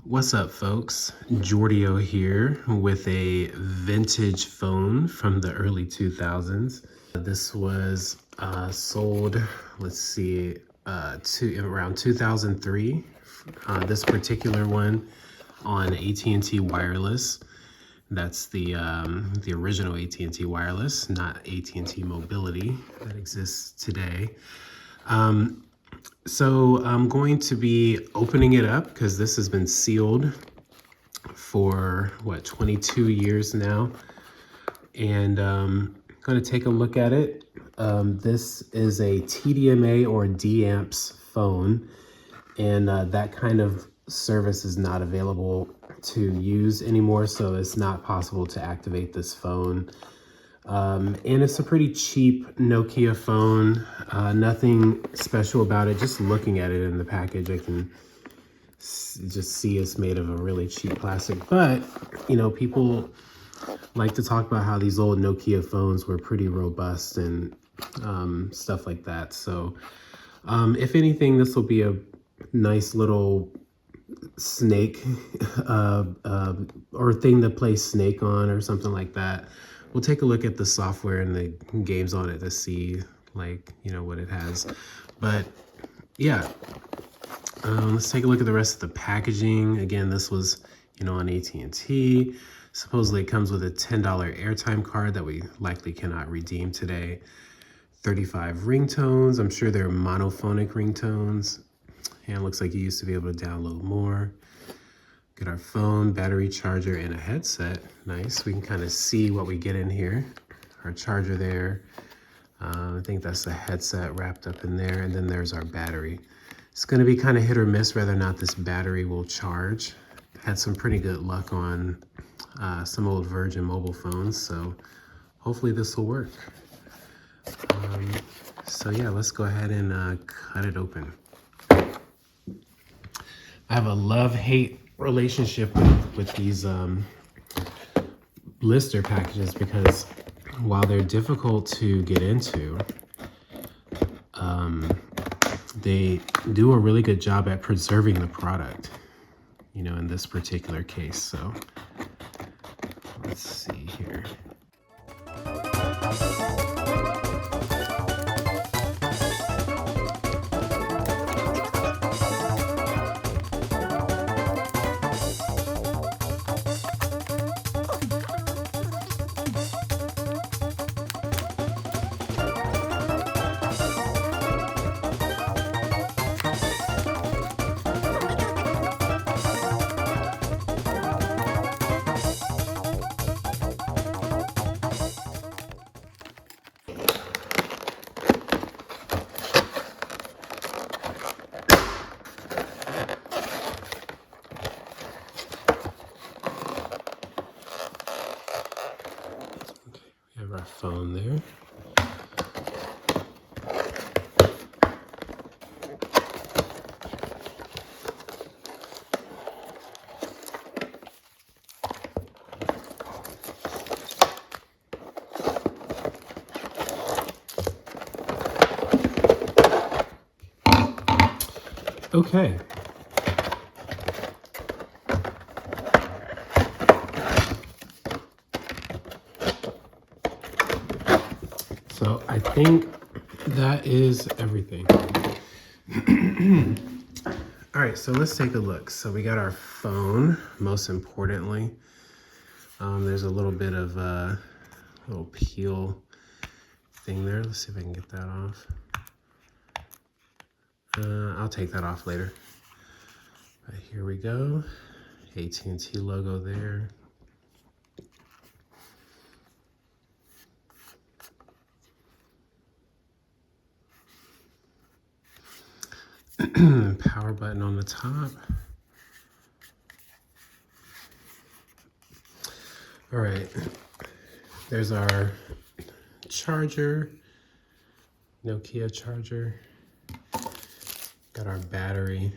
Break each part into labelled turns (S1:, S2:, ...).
S1: What's up, folks? Jordio here with a vintage phone from the early 2000s. This was sold, let's see, around 2003. This particular one on AT&T Wireless. That's the original AT&T Wireless, not AT&T Mobility that exists today. So I'm going to be opening it up because this has been sealed for 22 years now, and going to take a look at it. This is a TDMA or DAMPS phone, and that kind of service is not available to use anymore, so it's not possible to activate this phone. And it's a pretty cheap Nokia phone. Nothing special about it. Just looking at it in the package, I can just see it's made of a really cheap plastic. But, you know, people like to talk about how these old Nokia phones were pretty robust and stuff like that. So, if anything, this will be a nice little snake or thing to play Snake on or something like that. We'll take a look at the software and the games on it to see, like, you know, what it has. But yeah, let's take a look at the rest of the packaging. Again, this was, you know, on AT&T. Supposedly it comes with a $10 airtime card that we likely cannot redeem today. 35 ringtones. I'm sure they're monophonic ringtones. And it looks like you used to be able to download more. Get our phone, battery, charger, and a headset. Nice. We can kind of see what we get in here. Our charger there. I think that's the headset wrapped up in there. And then there's our battery. It's going to be kind of hit or miss whether or not this battery will charge. Had some pretty good luck on some old Virgin mobile phones, so hopefully this will work. So yeah, let's go ahead and cut it open. I have a love-hate relationship with these blister packages because while they're difficult to get into, they do a really good job at preserving the product, you know, in this particular case. So let's see here. We have our phone there. Okay. So I think that is everything. All right, so let's take a look. So we got our phone, most importantly. There's a little bit of a little peel thing there. Let's see if I can get that off. I'll take that off later. But here we go. AT&T logo there. Power button on the top. All right, there's our charger, Nokia charger. Got our battery.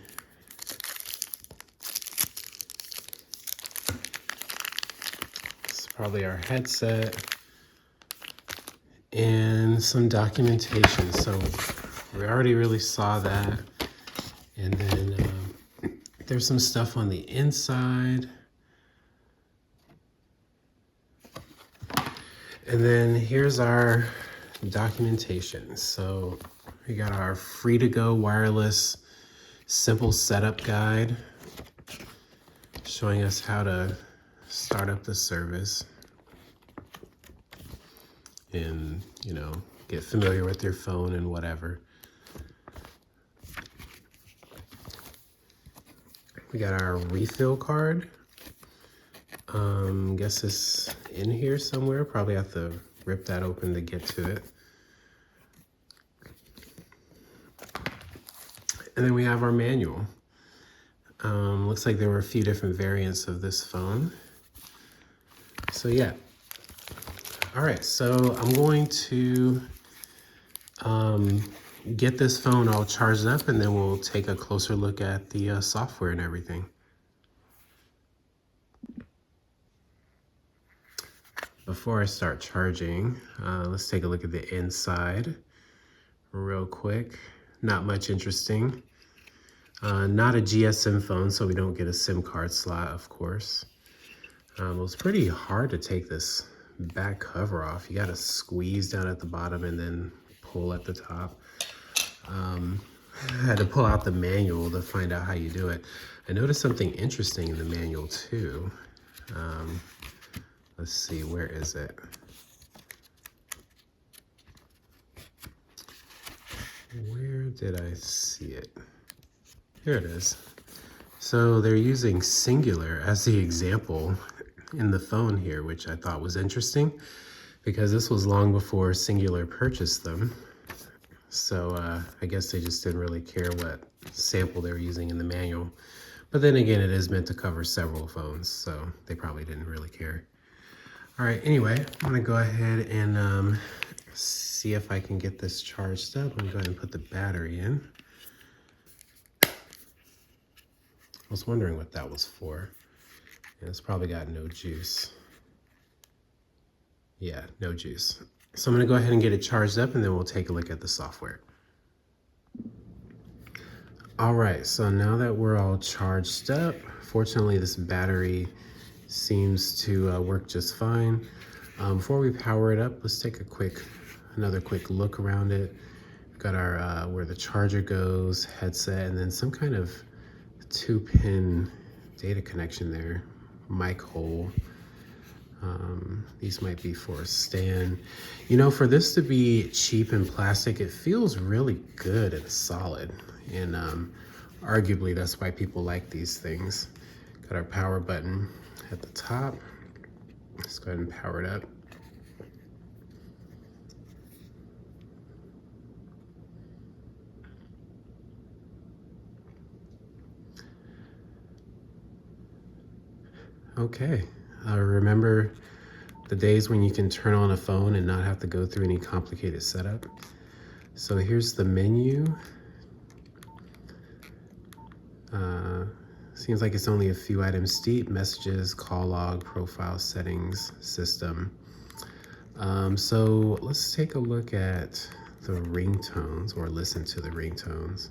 S1: This is probably our headset and some documentation. So we already really saw that. And then there's some stuff on the inside. And then here's our documentation. So we got our free-to-go wireless simple setup guide showing us how to start up the service and, you know, get familiar with your phone and whatever. We got our refill card. Guess it's in here somewhere. Probably have to rip that open to get to it. And then we have our manual. Looks like there were a few different variants of this phone. So yeah. All right, so I'm going to get this phone all charged up, and then we'll take a closer look at the software and everything. Before I start charging, let's take a look at the inside real quick. Not much interesting. Not a GSM phone, so we don't get a SIM card slot, of course. It was pretty hard to take this back cover off. You got to squeeze down at the bottom and then pull at the top. I had to pull out the manual to find out how you do it. I noticed something interesting in the manual too. Let's see, where is it? Where did I see it? Here it is. So they're using singular as the example in the phone here, which I thought was interesting because this was long before Singular purchased them. So I guess they just didn't really care what sample they were using in the manual. But then again, it is meant to cover several phones, so they probably didn't really care. All right, anyway, I'm gonna go ahead and see if I can get this charged up. I'm gonna go ahead and put the battery in. I was wondering what that was for. And it's probably got no juice. Yeah, no juice. So I'm gonna go ahead and get it charged up, and then we'll take a look at the software. All right, so now that we're all charged up, fortunately this battery seems to work just fine. Before we power it up, let's take another quick look around it. We've got our where the charger goes, headset, and then some kind of 2-pin data connection there, mic hole. These might be for a stand. You know, for this to be cheap and plastic, it feels really good and solid. And arguably that's why people like these things. Got our power button at the top. Let's go ahead and power it up. Okay, remember the days when you can turn on a phone and not have to go through any complicated setup? So here's the menu. Seems like it's only a few items deep: messages, call log, profile, settings, system. So let's take a look at the ringtones, or listen to the ringtones.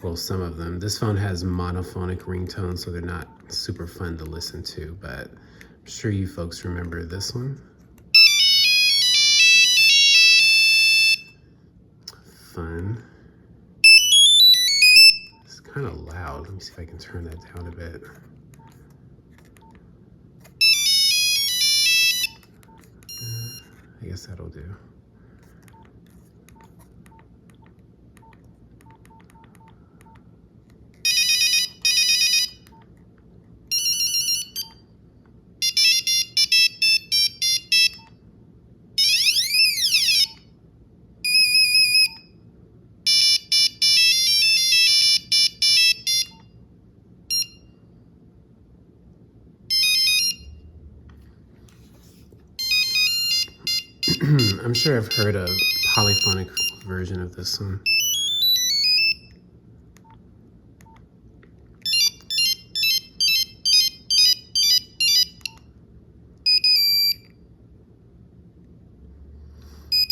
S1: Well, some of them. This phone has monophonic ringtones, so they're not super fun to listen to, but I'm sure you folks remember this one. Fun. It's kind of loud. Let me see if I can turn that down a bit. I guess that'll do. I'm sure I've heard a polyphonic version of this one.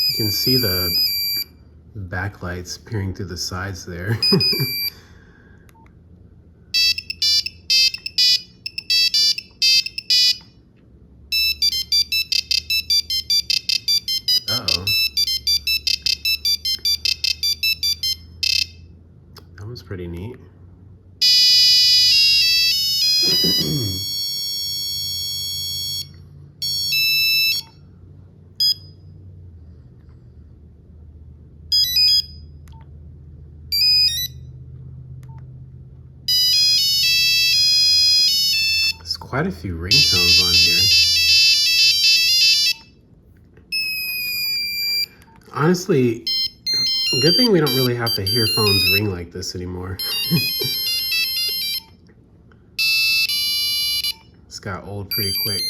S1: You can see the backlights peering through the sides there. There's quite a few ringtones on here. Honestly, good thing we don't really have to hear phones ring like this anymore. It's got old pretty quick.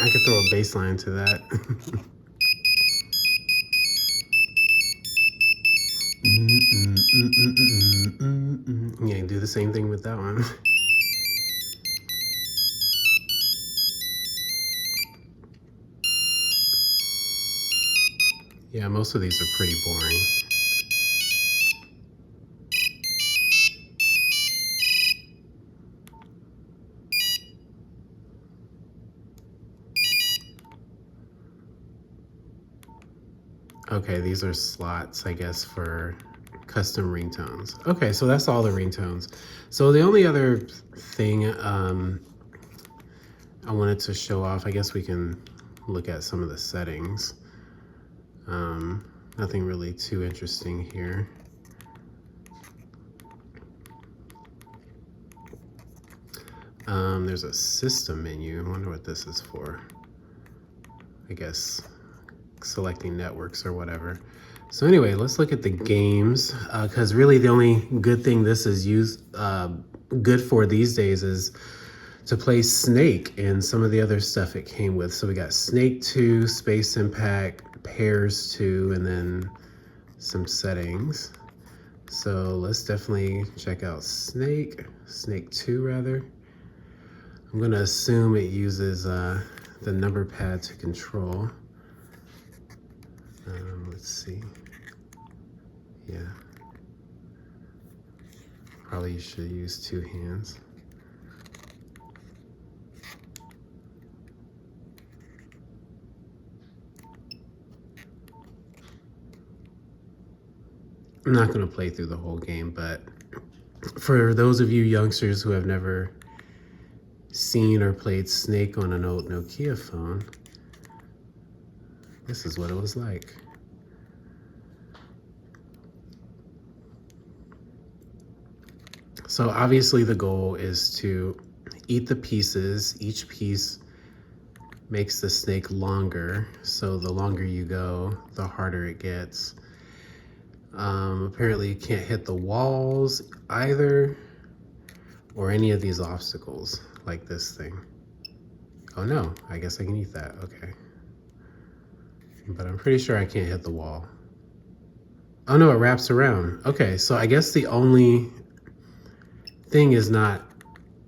S1: I could throw a bass line to that. Yeah, do the same thing with that one. Yeah, most of these are pretty boring. Okay, these are slots, I guess, for custom ringtones. Okay, so that's all the ringtones. So the only other thing I wanted to show off, I guess we can look at some of the settings. Nothing really too interesting here. There's a system menu. I wonder what this is for. I guess selecting networks or whatever. So anyway, let's look at the games, because really the only good thing this is good for these days is to play Snake and some of the other stuff it came with. So we got Snake 2, Space Impact, Pairs 2, and then some settings. So let's definitely check out Snake 2 rather. I'm gonna assume it uses the number pad to control. Let's see. Yeah. Probably should use 2 hands. I'm not gonna play through the whole game, but for those of you youngsters who have never seen or played Snake on an old Nokia phone, this is what it was like. So obviously the goal is to eat the pieces. Each piece makes the snake longer. So the longer you go, the harder it gets. Apparently you can't hit the walls either, or any of these obstacles like this thing. Oh no, I guess I can eat that, okay. But I'm pretty sure I can't hit the wall. Oh no, it wraps around. Okay, so I guess the only thing is not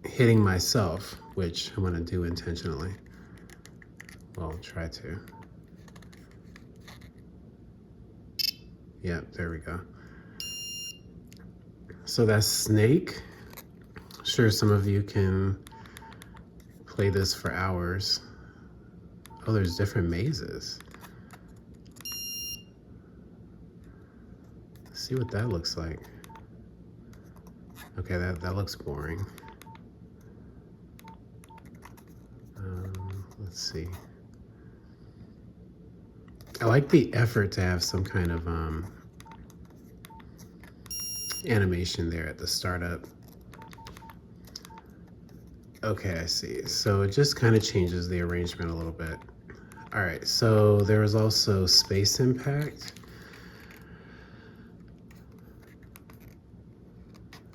S1: hitting myself, which I'm gonna do intentionally. Well, try to. Yep, there we go. So that's Snake. Sure, some of you can play this for hours. Oh, there's different mazes. Let's see what that looks like. Okay, that looks boring. Let's see. I like the effort to have some kind of animation there at the startup. Okay, I see. So it just kind of changes the arrangement a little bit. All right, so there was also Space Impact.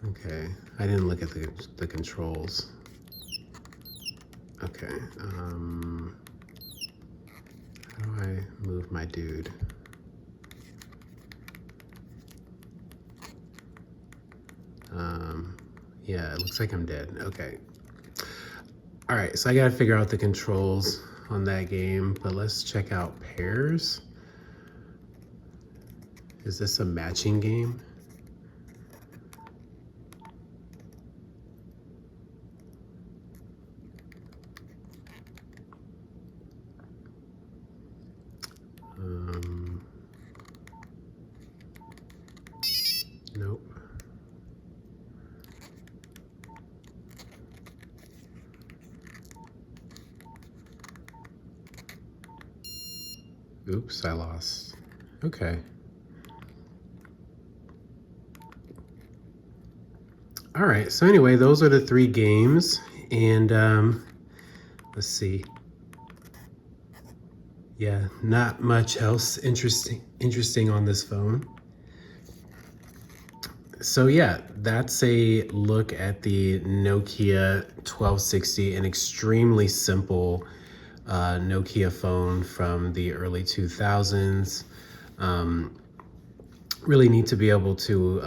S1: Okay, I didn't look at the controls. Okay, how do I move my dude? Yeah, it looks like I'm dead. Okay. All right, so I gotta figure out the controls on that game, but let's check out pairs. Is this a matching game? Nope. Oops, I lost. Okay. All right, so anyway, those are the 3 games, and let's see. Yeah, not much else interesting on this phone. So yeah, that's a look at the Nokia 1260, an extremely simple Nokia phone from the early 2000s. Really need to be able to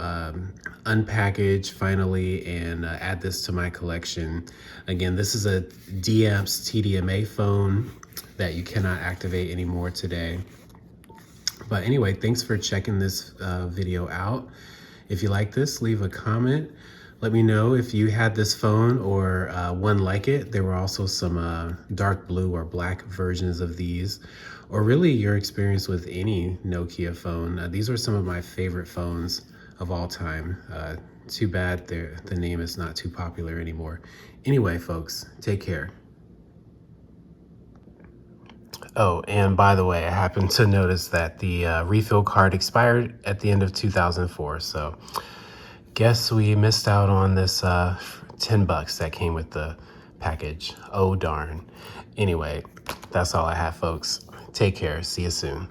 S1: unpackage finally and add this to my collection. Again, this is a DApps TDMA phone that you cannot activate anymore today. But anyway, thanks for checking this video out. If you like this, leave a comment. Let me know if you had this phone or one like it. There were also some dark blue or black versions of these, or really your experience with any Nokia phone. These are some of my favorite phones of all time. Too bad the name is not too popular anymore. Anyway, folks, take care. Oh, and by the way, I happened to notice that the refill card expired at the end of 2004. So guess we missed out on this $10 that came with the package. Oh, darn. Anyway, that's all I have, folks. Take care. See you soon.